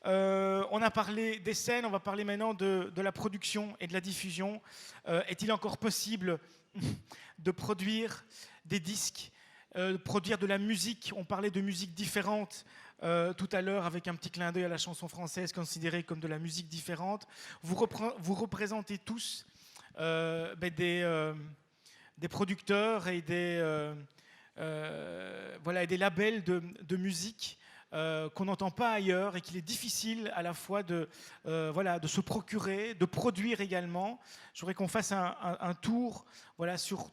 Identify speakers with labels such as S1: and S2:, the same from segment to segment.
S1: On a parlé des scènes, on va parler maintenant de la production et de la diffusion. Est-il encore possible de produire des disques, produire de la musique? On parlait de musique différente tout à l'heure avec un petit clin d'œil à la chanson française considérée comme de la musique différente. Vous représentez tous des producteurs et et des labels de musique qu'on n'entend pas ailleurs et qu'il est difficile à la fois de se procurer, de produire également. Je voudrais qu'on fasse un tour sur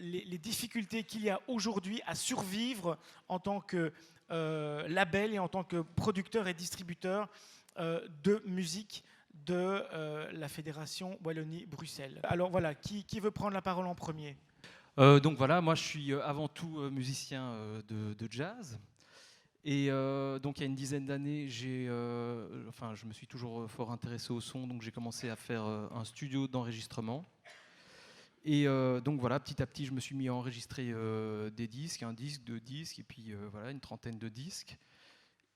S1: les difficultés qu'il y a aujourd'hui à survivre en tant que label et en tant que producteur et distributeur de musique de la Fédération Wallonie-Bruxelles. Alors voilà, qui veut prendre la parole en premier?
S2: Donc voilà, moi je suis avant tout musicien de jazz. Et donc il y a une dizaine d'années, je me suis toujours fort intéressé au son, donc j'ai commencé à faire un studio d'enregistrement. Et donc voilà, petit à petit, je me suis mis à enregistrer des disques, un disque, deux disques, et puis voilà, une trentaine de disques.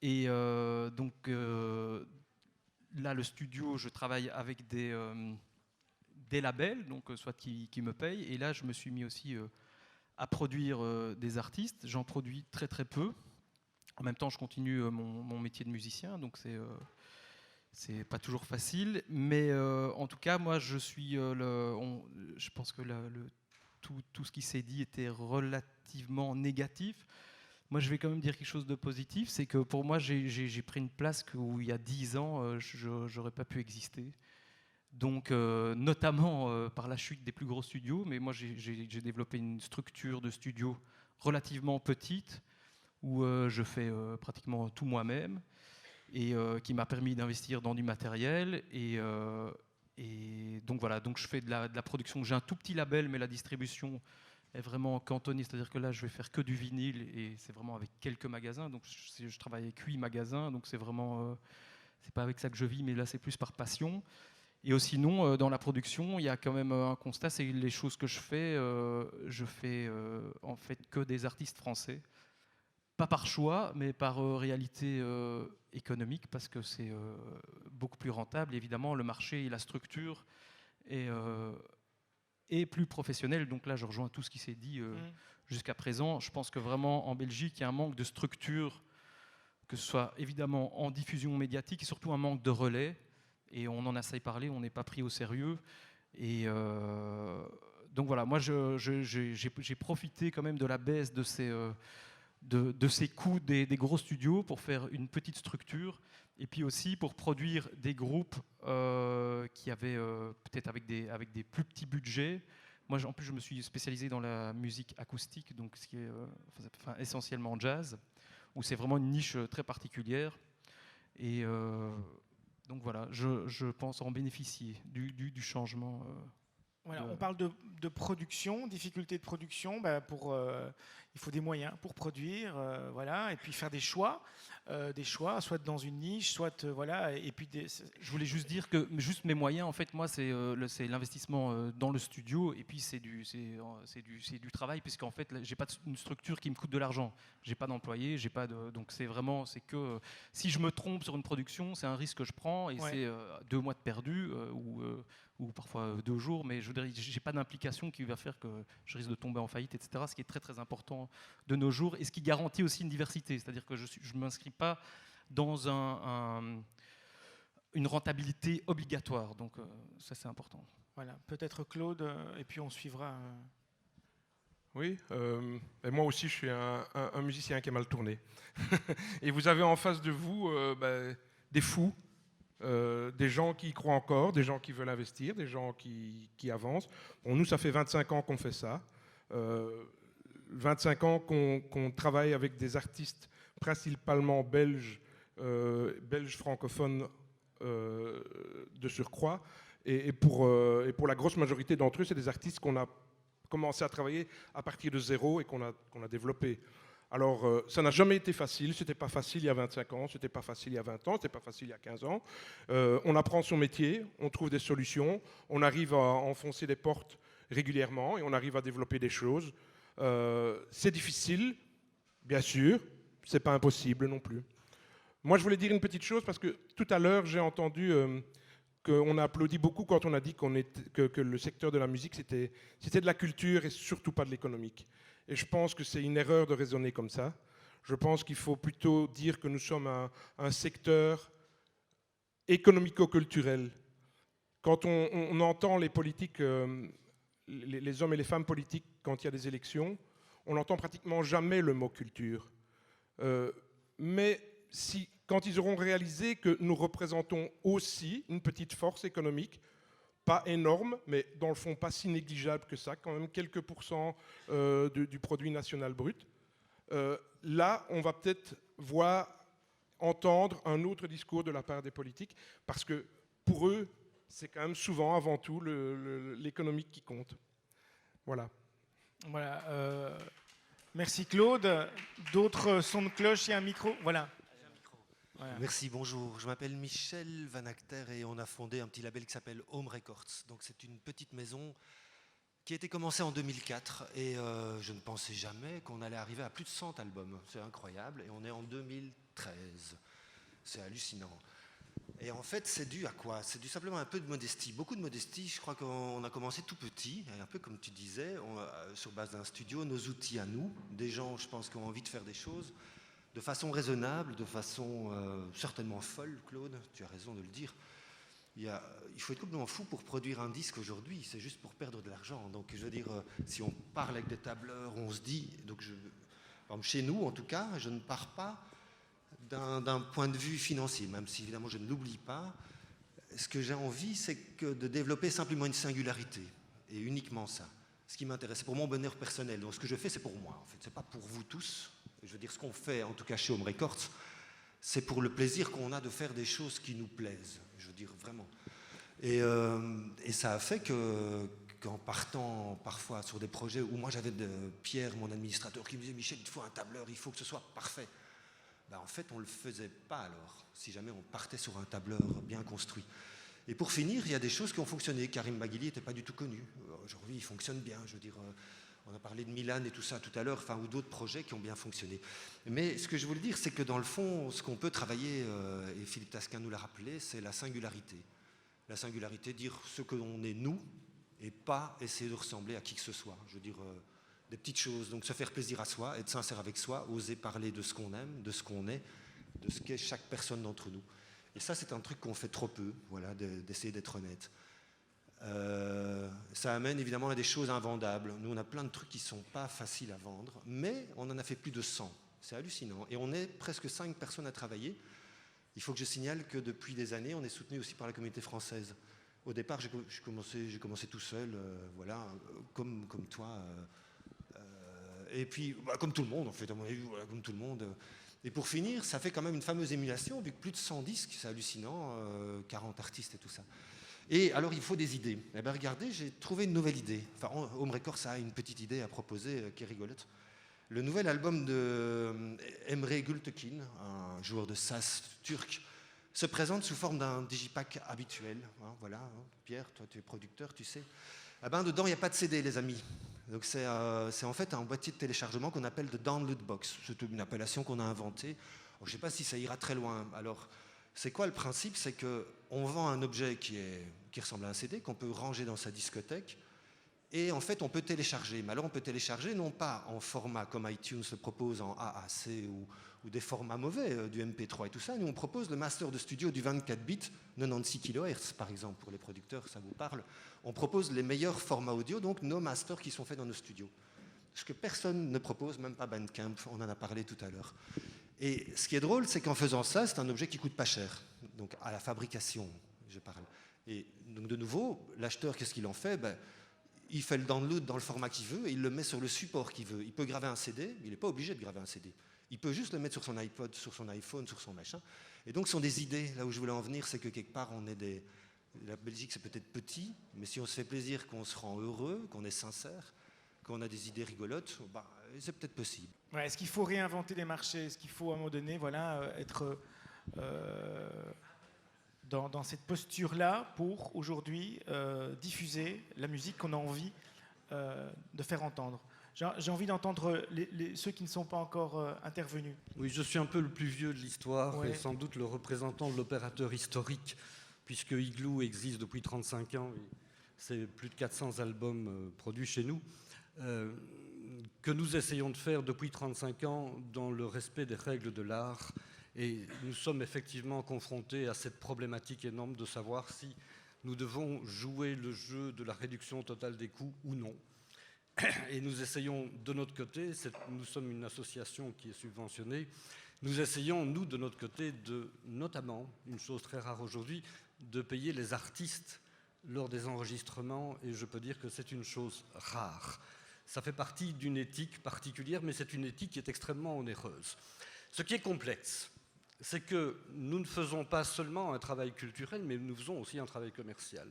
S2: Et là, le studio, je travaille avec des labels, donc soit qui me payent. Et là, je me suis mis aussi à produire des artistes. J'en produis très très peu. En même temps, je continue mon métier de musicien, donc c'est pas toujours facile. Mais en tout cas, moi, je suis je pense que tout ce qui s'est dit était relativement négatif. Moi, je vais quand même dire quelque chose de positif, c'est que pour moi, j'ai pris une place où il y a 10 ans, je n'aurais pas pu exister. Donc, notamment par la chute des plus gros studios, mais moi, j'ai développé une structure de studio relativement petite, où je fais pratiquement tout moi-même, et qui m'a permis d'investir dans du matériel. Et donc voilà, donc je fais de la production. J'ai un tout petit label, mais la distribution est vraiment cantonnée, c'est-à-dire que là, je vais faire que du vinyle, et c'est vraiment avec quelques magasins. Donc je travaille avec 8 magasins, donc c'est vraiment... c'est pas avec ça que je vis, mais là, c'est plus par passion. Et sinon, dans la production, il y a quand même un constat, c'est les choses que je fais en fait que des artistes français. Pas par choix, mais par réalité économique, parce que c'est beaucoup plus rentable. Évidemment, le marché et la structure est plus professionnelle. Donc là, je rejoins tout ce qui s'est dit jusqu'à présent. Je pense que vraiment, en Belgique, il y a un manque de structure, que ce soit évidemment en diffusion médiatique, et surtout un manque de relais. Et on en a assez parlé, on n'est pas pris au sérieux. Et donc voilà, moi, j'ai profité quand même de la baisse de ces coûts des gros studios pour faire une petite structure, et puis aussi pour produire des groupes qui avaient peut-être avec des plus petits budgets. Moi, en plus, je me suis spécialisé dans la musique acoustique, donc ce qui est essentiellement jazz, où c'est vraiment une niche très particulière. Et donc voilà, je pense en bénéficier du changement.
S1: Voilà, on parle de production, difficulté de production. Il faut des moyens pour produire, et puis faire des choix, soit dans une niche, soit et puis
S2: Je voulais juste dire que juste mes moyens, en fait, moi, c'est l'investissement dans le studio, et puis c'est du travail, puisqu'en fait, là, j'ai pas une structure qui me coûte de l'argent. J'ai pas d'employés, donc c'est que si je me trompe sur une production, c'est un risque que je prends, et c'est 2 mois de perdu ou parfois 2 jours, mais je veux dire, j'ai pas d'implication qui va faire que je risque de tomber en faillite, etc. Ce qui est très très important de nos jours, et ce qui garantit aussi une diversité, c'est-à-dire que je ne m'inscris pas dans une rentabilité obligatoire, donc ça c'est important.
S1: Voilà, peut-être Claude, et puis on suivra.
S3: Oui, et moi aussi je suis un musicien qui a mal tourné. Et vous avez en face de vous des fous, des gens qui y croient encore, des gens qui veulent investir, des gens qui avancent. Bon, nous, ça fait 25 ans qu'on fait ça. 25 ans qu'on travaille avec des artistes principalement belges francophones de surcroît. Et pour la grosse majorité d'entre eux, c'est des artistes qu'on a commencé à travailler à partir de zéro et qu'on a développé. Alors, ça n'a jamais été facile. C'était pas facile il y a 25 ans, c'était pas facile il y a 20 ans, c'était pas facile il y a 15 ans. On apprend son métier, on trouve des solutions, on arrive à enfoncer des portes régulièrement et on arrive à développer des choses. C'est difficile, bien sûr, c'est pas impossible non plus. Moi, je voulais dire une petite chose parce que tout à l'heure, j'ai entendu qu'on a applaudi beaucoup quand on a dit que le secteur de la musique, c'était de la culture et surtout pas de l'économique. Et je pense que c'est une erreur de raisonner comme ça. Je pense qu'il faut plutôt dire que nous sommes un secteur économico-culturel. Quand on entend les politiques, les hommes et les femmes politiques, quand il y a des élections, on n'entend pratiquement jamais le mot culture. Mais quand ils auront réalisé que nous représentons aussi une petite force économique, pas énorme, mais dans le fond pas si négligeable que ça, quand même quelques pourcents du produit national brut, là, on va peut-être entendre un autre discours de la part des politiques, parce que pour eux, c'est quand même souvent, avant tout, l'économique qui compte. Voilà.
S1: Voilà. Merci Claude. D'autres sons de cloche, il y a un micro. Voilà.
S4: Voilà. Merci, bonjour. Je m'appelle Michel Van Acter et on a fondé un petit label qui s'appelle Home Records. Donc c'est une petite maison qui a été commencée en 2004 et je ne pensais jamais qu'on allait arriver à plus de 100 albums. C'est incroyable et on est en 2013. C'est hallucinant. Et en fait, c'est dû à quoi? C'est dû simplement à un peu de modestie. Beaucoup de modestie. Je crois qu'on a commencé tout petit, un peu comme tu disais, sur base d'un studio, nos outils à nous, des gens, je pense, qui ont envie de faire des choses de façon raisonnable, de façon certainement folle, Claude, tu as raison de le dire. Il faut être complètement fou pour produire un disque aujourd'hui, c'est juste pour perdre de l'argent. Donc je veux dire, si on parle avec des tableurs, on se dit, chez nous en tout cas, je ne pars pas d'un point de vue financier, même si évidemment je ne l'oublie pas. Ce que j'ai envie, c'est de développer simplement une singularité, et uniquement ça. Ce qui m'intéresse, c'est pour mon bonheur personnel. Donc ce que je fais, c'est pour moi, en fait, c'est pas pour vous tous. Je veux dire, ce qu'on fait, en tout cas chez Home Records, c'est pour le plaisir qu'on a de faire des choses qui nous plaisent. Je veux dire, vraiment. Et ça a fait qu'en partant parfois sur des projets où moi j'avais Pierre, mon administrateur, qui me disait « Michel, il te faut un tableur, il faut que ce soit parfait ». Ben, en fait, on ne le faisait pas alors, si jamais on partait sur un tableur bien construit. Et pour finir, il y a des choses qui ont fonctionné. Karim Maghili n'était pas du tout connu. Aujourd'hui, il fonctionne bien, je veux dire... On a parlé de Milan et tout ça tout à l'heure, ou d'autres projets qui ont bien fonctionné. Mais ce que je voulais dire, c'est que dans le fond, ce qu'on peut travailler, et Philippe Tasquin nous l'a rappelé, c'est la singularité. La singularité, dire ce que l'on est nous, et pas essayer de ressembler à qui que ce soit. Je veux dire, des petites choses. Donc se faire plaisir à soi, être sincère avec soi, oser parler de ce qu'on aime, de ce qu'on est, de ce qu'est chaque personne d'entre nous. Et ça, c'est un truc qu'on fait trop peu, voilà, d'essayer d'être honnête. Ça amène évidemment à des choses invendables. Nous, on a plein de trucs qui ne sont pas faciles à vendre, mais on en a fait plus de 100. C'est hallucinant. Et on est presque 5 personnes à travailler. Il faut que je signale que depuis des années, on est soutenu aussi par la communauté française. Au départ, j'ai commencé tout seul, voilà, comme toi. Et puis, comme tout le monde, en fait, à mon avis, voilà, comme tout le monde. Et pour finir, ça fait quand même une fameuse émulation, vu que plus de 100 disques, c'est hallucinant, 40 artistes et tout ça. Et alors, il faut des idées. Eh bien, regardez, j'ai trouvé une nouvelle idée. Enfin, Home Records a une petite idée à proposer qui est rigolote. Le nouvel album de Emre Gültekin, un joueur de saz turc, se présente sous forme d'un digipack habituel. Hein, voilà, hein. Pierre, toi, tu es producteur, tu sais. Eh ben, dedans, il n'y a pas de CD, les amis. Donc, c'est en fait un boîtier de téléchargement qu'on appelle de Download Box. C'est une appellation qu'on a inventée. Je ne sais pas si ça ira très loin. Alors, c'est quoi le principe? C'est qu'on vend un objet qui ressemble à un CD, qu'on peut ranger dans sa discothèque, et en fait on peut télécharger. Mais alors on peut télécharger non pas en format comme iTunes le propose en AAC ou des formats mauvais, du MP3 et tout ça. Nous on propose le master de studio du 24 bits, 96 kHz par exemple, pour les producteurs, ça vous parle. On propose les meilleurs formats audio, donc nos masters qui sont faits dans nos studios. Ce que personne ne propose, même pas Bandcamp, on en a parlé tout à l'heure. Et ce qui est drôle, c'est qu'en faisant ça, c'est un objet qui coûte pas cher. Donc à la fabrication, je parle. Et donc de nouveau, l'acheteur, qu'est-ce qu'il en fait? Il fait le download dans le format qu'il veut et il le met sur le support qu'il veut. Il peut graver un CD, il n'est pas obligé de graver un CD. Il peut juste le mettre sur son iPod, sur son iPhone, sur son machin. Et donc ce sont des idées. Là où je voulais en venir, c'est que quelque part, la Belgique, c'est peut-être petit, mais si on se fait plaisir, qu'on se rend heureux, qu'on est sincère, qu'on a des idées rigolotes, c'est peut-être possible.
S1: Ouais, est-ce qu'il faut réinventer les marchés? Est-ce qu'il faut, à un moment donné, voilà, être dans cette posture-là pour, aujourd'hui, diffuser la musique qu'on a envie de faire entendre? J'ai envie d'entendre ceux qui ne sont pas encore intervenus.
S5: Oui, je suis un peu le plus vieux de l'histoire
S1: Ouais.
S5: et sans doute le représentant de l'opérateur historique, puisque Igloo existe depuis 35 ans. C'est plus de 400 albums produits chez nous, que nous essayons de faire depuis 35 ans dans le respect des règles de l'art. Et nous sommes effectivement confrontés à cette problématique énorme de savoir si nous devons jouer le jeu de la réduction totale des coûts ou non. Et nous essayons de notre côté, nous sommes une association qui est subventionnée, nous essayons, nous, de notre côté, notamment, une chose très rare aujourd'hui, de payer les artistes lors des enregistrements, et je peux dire que c'est une chose rare. Ça fait partie d'une éthique particulière, mais c'est une éthique qui est extrêmement onéreuse. Ce qui est complexe, c'est que nous ne faisons pas seulement un travail culturel, mais nous faisons aussi un travail commercial.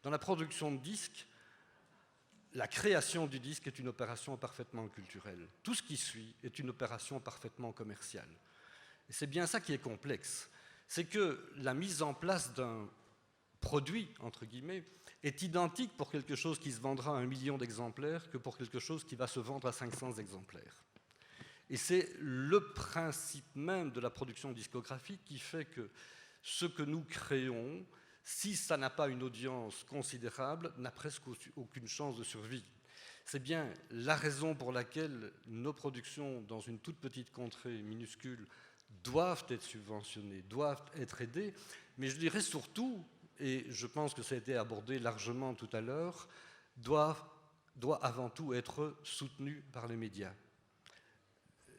S5: Dans la production de disques, la création du disque est une opération parfaitement culturelle. Tout ce qui suit est une opération parfaitement commerciale. Et c'est bien ça qui est complexe. C'est que la mise en place d'un produit, entre guillemets, est identique pour quelque chose qui se vendra à 1 million d'exemplaires que pour quelque chose qui va se vendre à 500 exemplaires. Et c'est le principe même de la production discographique qui fait que ce que nous créons, si ça n'a pas une audience considérable, n'a presque aucune chance de survie. C'est bien la raison pour laquelle nos productions, dans une toute petite contrée minuscule, doivent être subventionnées, doivent être aidées, mais je dirais surtout, et je pense que ça a été abordé largement tout à l'heure, doit avant tout être soutenues par les médias.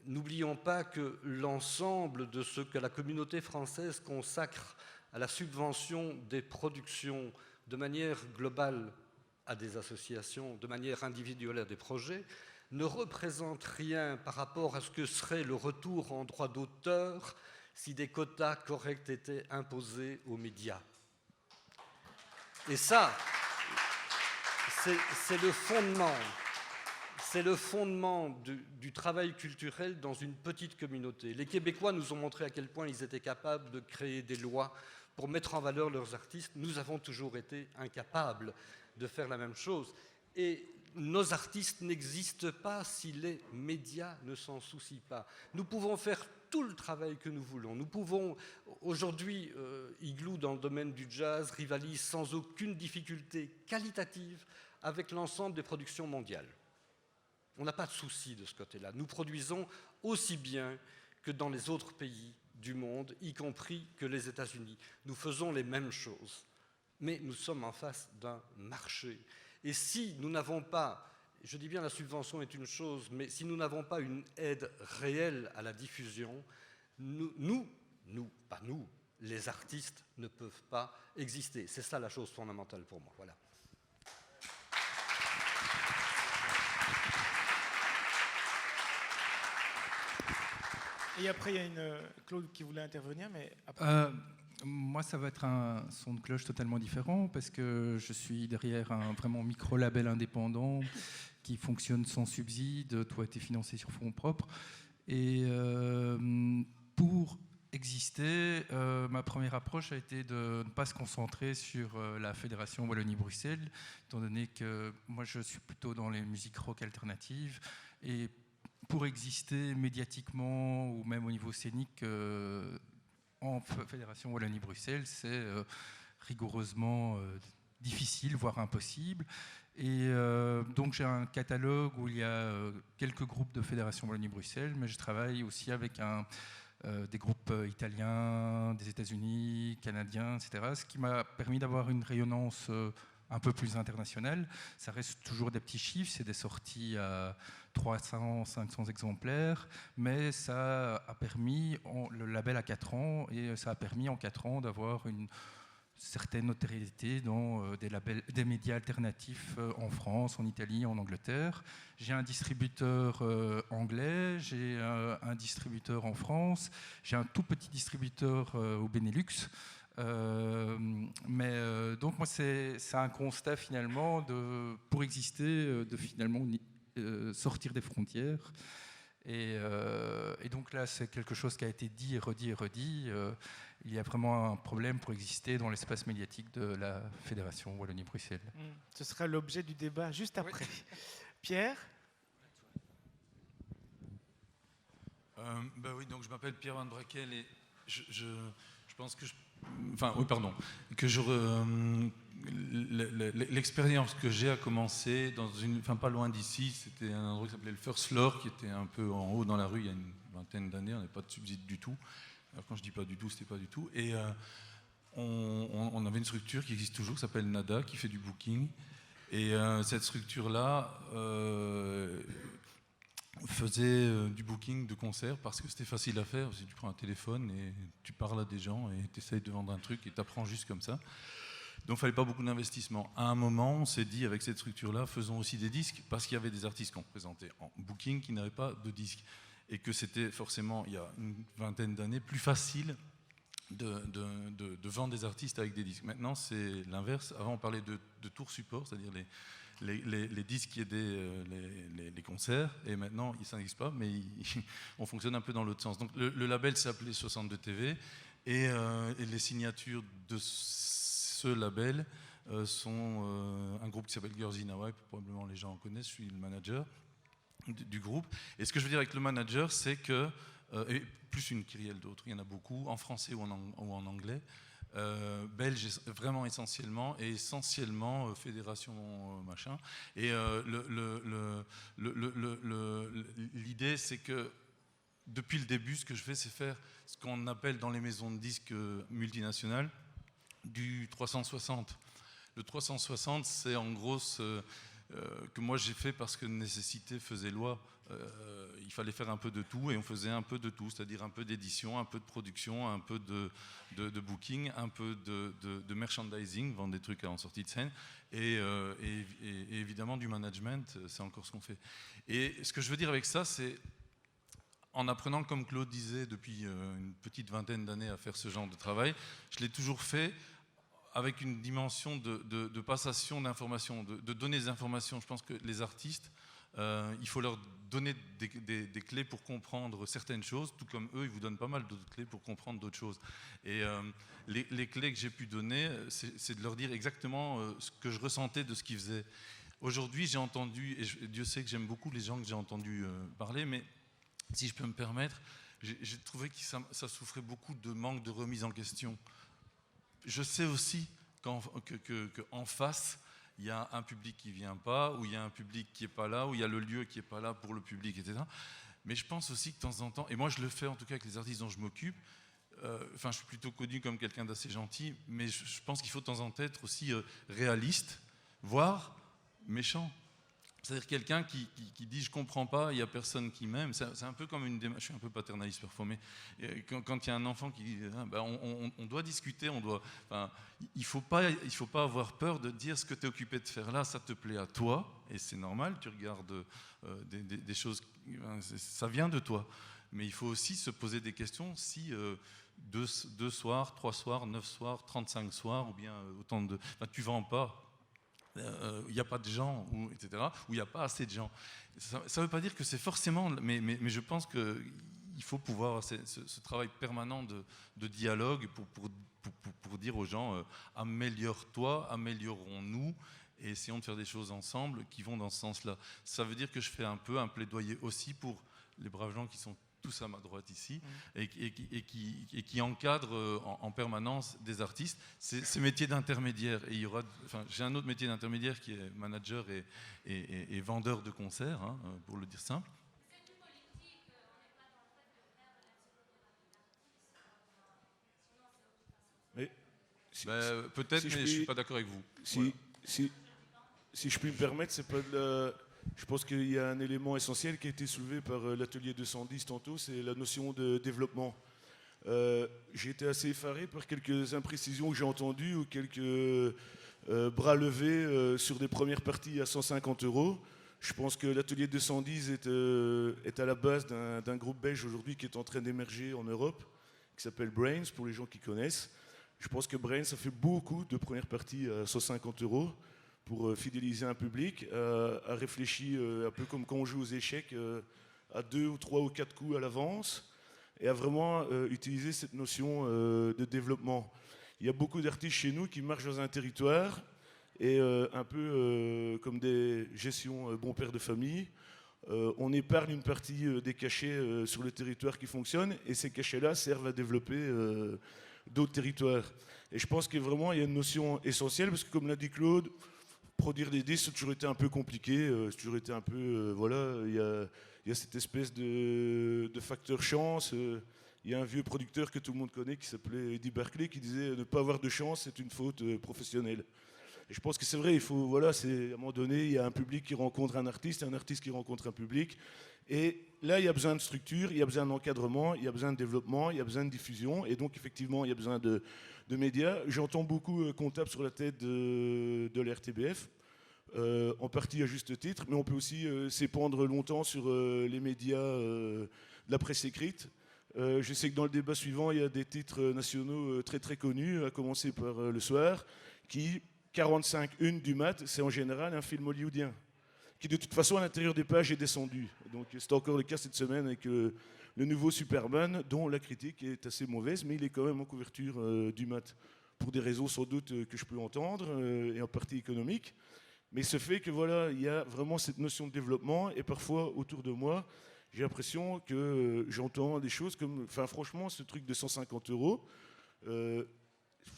S5: N'oublions pas que l'ensemble de ce que la communauté française consacre à la subvention des productions de manière globale à des associations, de manière individuelle à des projets, ne représente rien par rapport à ce que serait le retour en droit d'auteur si des quotas corrects étaient imposés aux médias. Et ça, c'est le fondement. C'est le fondement du travail culturel dans une petite communauté. Les Québécois nous ont montré à quel point ils étaient capables de créer des lois pour mettre en valeur leurs artistes. Nous avons toujours été incapables de faire la même chose. Et nos artistes n'existent pas si les médias ne s'en soucient pas. Nous pouvons faire tout le travail que nous voulons. Nous pouvons, aujourd'hui, Igloo, dans le domaine du jazz, rivalise sans aucune difficulté qualitative avec l'ensemble des productions mondiales. On n'a pas de souci de ce côté-là. Nous produisons aussi bien que dans les autres pays du monde, y compris que les États-Unis. Nous faisons les mêmes choses, mais nous sommes en face d'un marché. Et si nous n'avons pas, je dis bien la subvention est une chose, mais si nous n'avons pas une aide réelle à la diffusion, pas nous, les artistes ne peuvent pas exister. C'est ça la chose fondamentale pour moi. Voilà.
S1: Et après, il y a une Claude qui voulait intervenir, mais après...
S6: Moi, ça va être un son de cloche totalement différent parce que je suis derrière un vraiment micro-label indépendant qui fonctionne sans subside, tout a été financé sur fonds propres. Et pour exister, ma première approche a été de ne pas se concentrer sur la Fédération Wallonie-Bruxelles, étant donné que moi, je suis plutôt dans les musiques rock alternatives. Et pour exister médiatiquement ou même au niveau scénique, en Fédération Wallonie-Bruxelles, c'est rigoureusement difficile, voire impossible. Et donc j'ai un catalogue où il y a quelques groupes de Fédération Wallonie-Bruxelles, mais je travaille aussi avec des groupes italiens, des États-Unis, canadiens, etc. Ce qui m'a permis d'avoir une rayonnance un peu plus internationale. Ça reste toujours des petits chiffres, c'est des sorties à 300, 500 exemplaires, mais ça a permis, le label a 4 ans, et ça a permis en 4 ans d'avoir une certaine notoriété dans des médias alternatifs en France, en Italie, en Angleterre. J'ai un distributeur anglais, j'ai un distributeur en France, j'ai un tout petit distributeur au Benelux. Donc moi c'est un constat finalement pour exister, de finalement sortir des frontières. Et donc là, c'est quelque chose qui a été dit et redit et redit. Il y a vraiment un problème pour exister dans l'espace médiatique de la Fédération Wallonie-Bruxelles.
S1: Ce sera l'objet du débat juste après. Oui. Pierre ?
S7: Bah oui, donc je m'appelle Pierre Van Brakel et je pense que enfin, oui, pardon. L'expérience que j'ai a commencé pas loin d'ici. C'était un endroit qui s'appelait le First Floor, qui était un peu en haut dans la rue il y a une vingtaine d'années. On n'avait pas de subside du tout. Alors quand je dis pas du tout, c'était pas du tout. Et on avait une structure qui existe toujours, qui s'appelle Nada, qui fait du booking. Et cette structure-là faisait du booking de concerts parce que c'était facile à faire. Tu prends un téléphone et tu parles à des gens et tu essayes de vendre un truc et tu apprends juste comme ça. Donc il ne fallait pas beaucoup d'investissement. À un moment, on s'est dit avec cette structure-là, faisons aussi des disques parce qu'il y avait des artistes qu'on présentait en booking qui n'avaient pas de disques et que c'était forcément, il y a une vingtaine d'années, plus facile de vendre des artistes avec des disques. Maintenant, c'est l'inverse. Avant, on parlait de tour support, c'est-à-dire les disques qui aidaient les concerts, et maintenant, ça n'existe pas, mais on fonctionne un peu dans l'autre sens. Donc, le label s'appelait 62 TV, et les signatures de ce label sont un groupe qui s'appelle Girls in Hawaii, probablement les gens en connaissent, je suis le manager du groupe. Et ce que je veux dire avec le manager, c'est que et plus une kyrielle d'autres, il y en a beaucoup, en français ou en anglais, belge vraiment essentiellement, et essentiellement fédération machin. Et l'idée, c'est que depuis le début, ce que je fais, c'est faire ce qu'on appelle dans les maisons de disques multinationales du 360. Le 360, c'est en gros que moi j'ai fait parce que nécessité faisait loi. Il fallait faire un peu de tout et on faisait un peu de tout, c'est-à-dire un peu d'édition, un peu de production, un peu de booking, un peu de merchandising, vendre des trucs en sortie de scène et évidemment du management, c'est encore ce qu'on fait. Et ce que je veux dire avec ça, c'est en apprenant, comme Claude disait, depuis une petite vingtaine d'années à faire ce genre de travail, je l'ai toujours fait avec une dimension de passation d'informations, de donner des informations. Je pense que les artistes, il faut leur donner des clés pour comprendre certaines choses, tout comme eux, ils vous donnent pas mal d'autres clés pour comprendre d'autres choses. Et les clés que j'ai pu donner, c'est de leur dire exactement ce que je ressentais de ce qu'ils faisaient. Aujourd'hui, j'ai entendu, et Dieu sait que j'aime beaucoup les gens que j'ai entendus parler, mais si je peux me permettre, j'ai trouvé que ça souffrait beaucoup de manque de remise en question. Je sais aussi qu'en face, il y a un public qui ne vient pas, ou il y a un public qui n'est pas là, ou il y a le lieu qui n'est pas là pour le public, etc. Mais je pense aussi que de temps en temps, et moi je le fais en tout cas avec les artistes dont je m'occupe, je suis plutôt connu comme quelqu'un d'assez gentil, mais je pense qu'il faut de temps en temps être aussi réaliste, voire méchant. C'est-à-dire quelqu'un qui dit « je comprends pas, il n'y a personne qui m'aime ». C'est un peu comme une démarche, je suis un peu paternaliste parfois, mais quand il y a un enfant qui dit on doit discuter, il faut pas avoir peur de dire ce que tu es occupé de faire là, ça te plaît à toi, et c'est normal, tu regardes des choses, ça vient de toi. Mais il faut aussi se poser des questions si 2 soirs, 3 soirs, 9 soirs, 35 soirs, ou bien autant de... tu vends pas. Il n'y a pas de gens, etc., ou il n'y a pas assez de gens. Ça ne veut pas dire que c'est forcément... Mais je pense qu'il faut pouvoir ce travail permanent de dialogue pour dire aux gens améliore-toi, améliorons-nous, et essayons de faire des choses ensemble qui vont dans ce sens-là. Ça veut dire que je fais un peu un plaidoyer aussi pour les braves gens qui sont tous à ma droite ici, et qui encadrent en permanence des artistes. Ces métiers d'intermédiaire. Et j'ai un autre métier d'intermédiaire qui est manager et vendeur de concerts, pour le dire simple.
S8: C'est plus politique, on n'est pas dans le fait de faire de la psychologie.
S7: Mais peut-être, mais je ne suis pas d'accord avec vous.
S9: Si je puis me permettre, c'est pas je pense qu'il y a un élément essentiel qui a été soulevé par l'atelier 210 tantôt, c'est la notion de développement. J'ai été assez effaré par quelques imprécisions que j'ai entendues ou quelques bras levés sur des premières parties à 150 €. Je pense que l'atelier 210 est à la base d'un groupe belge aujourd'hui qui est en train d'émerger en Europe, qui s'appelle Brains, pour les gens qui connaissent. Je pense que Brains a fait beaucoup de premières parties à 150 € pour fidéliser un public, a réfléchi un peu comme quand on joue aux échecs, à 2 ou 3 ou 4 coups à l'avance, et a vraiment utilisé cette notion de développement. Il y a beaucoup d'artistes chez nous qui marchent dans un territoire, et un peu comme des gestions bon père de famille, on épargne une partie des cachets sur le territoire qui fonctionne, et ces cachets-là servent à développer d'autres territoires. Et je pense que vraiment, il y a une notion essentielle, parce que comme l'a dit Claude, produire des disques, ça a toujours été un peu compliqué, c'est toujours été un peu, voilà, il y a cette espèce de facteur chance. Il y a un vieux producteur que tout le monde connaît qui s'appelait Eddie Barclay qui disait ne pas avoir de chance, c'est une faute professionnelle. Et je pense que c'est vrai, il faut, voilà, c'est, à un moment donné, il y a un public qui rencontre un artiste qui rencontre un public. Et là, il y a besoin de structure, il y a besoin d'encadrement, il y a besoin de développement, il y a besoin de diffusion. Et donc, effectivement, il y a besoin de médias. J'entends beaucoup qu'on tape sur la tête de l'RTBF, en partie à juste titre, mais on peut aussi s'épandre longtemps sur les médias de la presse écrite. Je sais que dans le débat suivant, il y a des titres nationaux très très connus, à commencer par Le Soir, qui, 45-1 du mat, c'est en général un film hollywoodien, qui de toute façon à l'intérieur des pages est descendu. Donc c'est encore le cas cette semaine avec le nouveau Superman, dont la critique est assez mauvaise, mais il est quand même en couverture du mat, pour des raisons sans doute que je peux entendre, et en partie économiques. Mais ce fait que voilà, il y a vraiment cette notion de développement, et parfois autour de moi, j'ai l'impression que j'entends des choses comme, enfin franchement, ce truc de 150 €,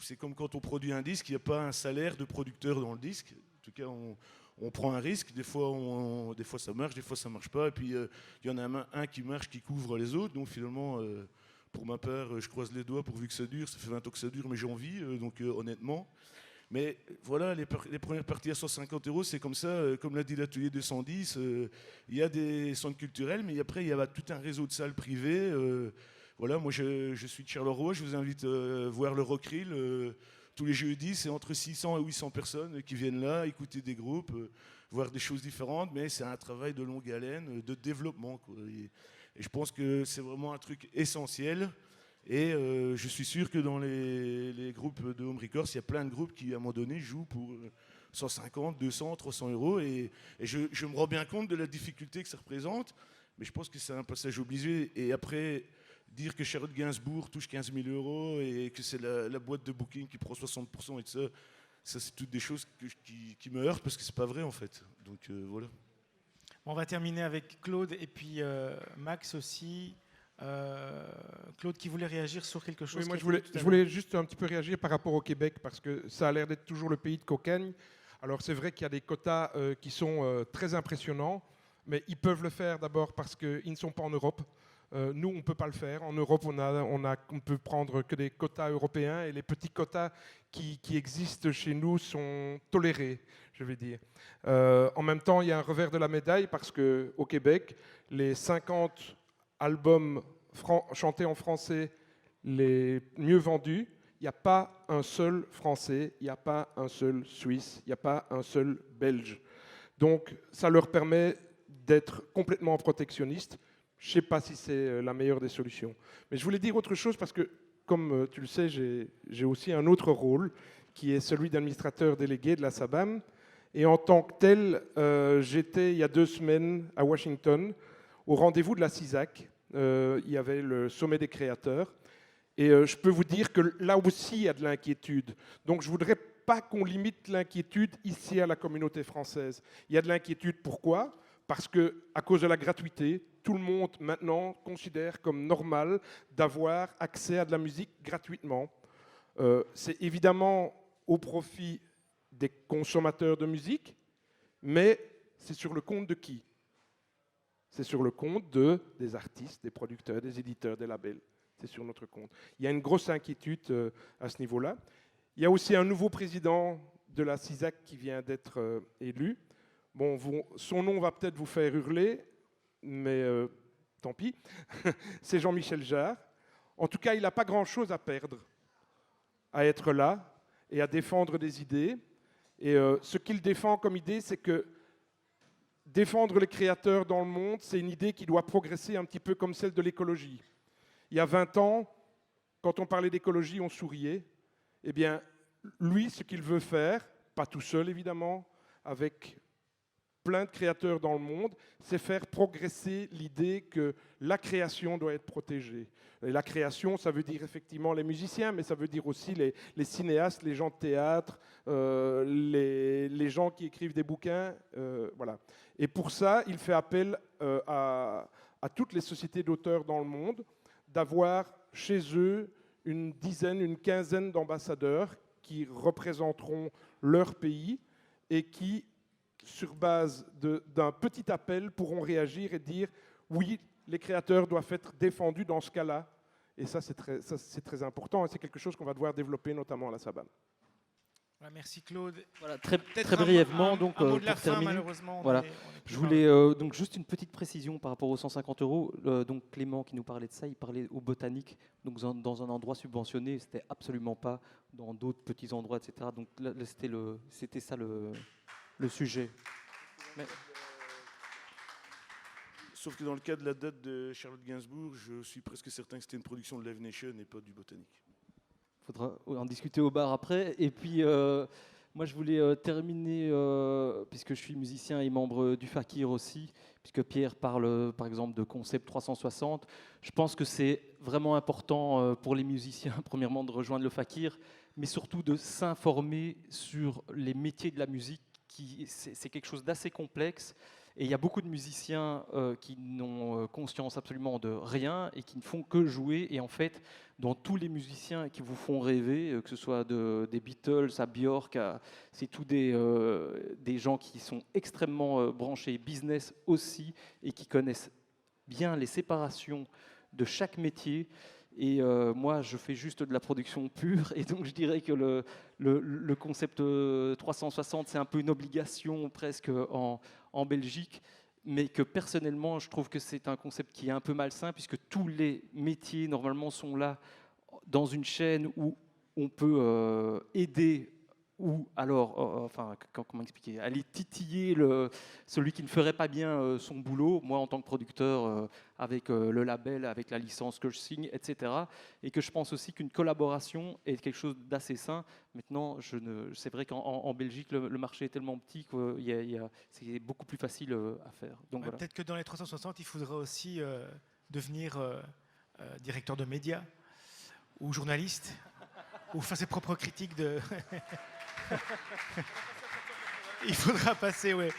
S9: c'est comme quand on produit un disque, il n'y a pas un salaire de producteur dans le disque. En tout cas, on prend un risque, des fois ça marche, des fois ça ne marche pas, et puis il y en a un qui marche, qui couvre les autres, donc finalement, pour ma part, je croise les doigts pourvu que ça dure, ça fait 20 ans que ça dure, mais j'ai envie, donc honnêtement. Mais voilà, les premières parties à 150 €, c'est comme ça, comme l'a dit l'atelier 210, il y a des centres culturels, mais après il y a tout un réseau de salles privées. Voilà, moi je suis de Charleroi, je vous invite à voir le Rockrill. Tous les jeudis, c'est entre 600 et 800 personnes qui viennent là, écouter des groupes, voir des choses différentes, mais c'est un travail de longue haleine, de développement, quoi. Et je pense que c'est vraiment un truc essentiel. Et je suis sûr que dans les groupes de Home Records, il y a plein de groupes qui, à un moment donné, jouent pour 150, 200, 300 €. Et je me rends bien compte de la difficulté que ça représente, mais je pense que c'est un passage obligé. Et après, dire que Charlotte Gainsbourg touche 15 000 € et que c'est la boîte de booking qui prend 60% et tout ça c'est toutes des choses qui me heurtent parce que c'est pas vrai en fait. Donc voilà.
S1: On va terminer avec Claude et puis Max aussi. Claude qui voulait réagir sur quelque chose.
S3: Oui, moi je voulais juste un petit peu réagir par rapport au Québec parce que ça a l'air d'être toujours le pays de cocagne. Alors c'est vrai qu'il y a des quotas qui sont très impressionnants, mais ils peuvent le faire d'abord parce qu'ils ne sont pas en Europe. Nous, on ne peut pas le faire. En Europe, on peut prendre que des quotas européens et les petits quotas qui existent chez nous sont tolérés, je vais dire. En même temps, il y a un revers de la médaille parce qu'au Québec, les 50 albums chantés en français les mieux vendus, il n'y a pas un seul Français, il n'y a pas un seul Suisse, il n'y a pas un seul Belge. Donc, ça leur permet d'être complètement protectionnistes. Je ne sais pas si c'est la meilleure des solutions. Mais je voulais dire autre chose parce que, comme tu le sais, j'ai aussi un autre rôle qui est celui d'administrateur délégué de la SABAM. Et en tant que tel, j'étais il y a 2 semaines à Washington au rendez-vous de la CISAC. Il y avait le sommet des créateurs. Et je peux vous dire que là aussi, il y a de l'inquiétude. Donc je ne voudrais pas qu'on limite l'inquiétude ici à la communauté française. Il y a de l'inquiétude, pourquoi ? Parce qu'à cause de la gratuité, tout le monde maintenant considère comme normal d'avoir accès à de la musique gratuitement. C'est évidemment au profit des consommateurs de musique, mais c'est sur le compte de qui ? C'est sur le compte des artistes, des producteurs, des éditeurs, des labels. C'est sur notre compte. Il y a une grosse inquiétude à ce niveau-là. Il y a aussi un nouveau président de la CISAC qui vient d'être élu. Bon, son nom va peut-être vous faire hurler, mais tant pis. C'est Jean-Michel Jarre. En tout cas, il n'a pas grand-chose à perdre à être là et à défendre des idées. Et ce qu'il défend comme idée, c'est que défendre les créateurs dans le monde, c'est une idée qui doit progresser un petit peu comme celle de l'écologie. Il y a 20 ans, quand on parlait d'écologie, on souriait. Eh bien, lui, ce qu'il veut faire, pas tout seul évidemment, avec plein de créateurs dans le monde, c'est faire progresser l'idée que la création doit être protégée. Et la création, ça veut dire effectivement les musiciens, mais ça veut dire aussi les cinéastes, les gens de théâtre, les gens qui écrivent des bouquins. Voilà. Et pour ça, il fait appel à toutes les sociétés d'auteurs dans le monde d'avoir chez eux une dizaine, une quinzaine d'ambassadeurs qui représenteront leur pays et qui, sur base d'un petit appel, pourront réagir et dire « oui, les créateurs doivent être défendus dans ce cas-là ». Et ça, c'est très important et c'est quelque chose qu'on va devoir développer, notamment à la Sabane.
S1: Ouais, merci Claude.
S10: Voilà, très
S1: Peut-être
S10: brièvement,
S1: un
S10: donc,
S1: mot de la
S10: pour
S1: fin,
S10: terminer,
S1: malheureusement.
S10: voilà.
S1: On est plus
S10: Je voulais donc juste une petite précision par rapport aux 150 €. Donc Clément qui nous parlait de ça, il parlait au Botanique, donc dans un endroit subventionné. C'était absolument pas dans d'autres petits endroits, etc. Donc là, c'était ça le sujet. Mais...
S9: Sauf que dans le cas de la date de Charlotte Gainsbourg, je suis presque certain que c'était une production de Live Nation et pas du Botanique.
S10: Il faudra en discuter au bar après. Et puis, moi, je voulais terminer, puisque je suis musicien et membre du Fakir aussi, puisque Pierre parle, par exemple, de concept 360. Je pense que c'est vraiment important pour les musiciens, premièrement, de rejoindre le Fakir, mais surtout de s'informer sur les métiers de la musique. C'est quelque chose d'assez complexe. Et il y a beaucoup de musiciens qui n'ont conscience absolument de rien et qui ne font que jouer. Et en fait, dans tous les musiciens qui vous font rêver, que ce soit des Beatles à Björk, c'est tous des gens qui sont extrêmement branchés business aussi et qui connaissent bien les séparations de chaque métier. Et moi, je fais juste de la production pure. Et donc, je dirais que le concept 360, c'est un peu une obligation presque en Belgique. Mais que personnellement, je trouve que c'est un concept qui est un peu malsain, puisque tous les métiers, normalement, sont là dans une chaîne où on peut aider ou alors, enfin, comment expliquer, aller titiller celui qui ne ferait pas bien son boulot, moi en tant que producteur, avec le label, avec la licence que je signe, etc. Et que je pense aussi qu'une collaboration est quelque chose d'assez sain. Maintenant, c'est vrai qu'en Belgique, le marché est tellement petit que c'est beaucoup plus facile à faire. Donc, voilà.
S1: Peut-être que dans les 360, il faudra aussi devenir directeur de médias ou journaliste, ou faire ses propres critiques de... Il faudra passer, ouais.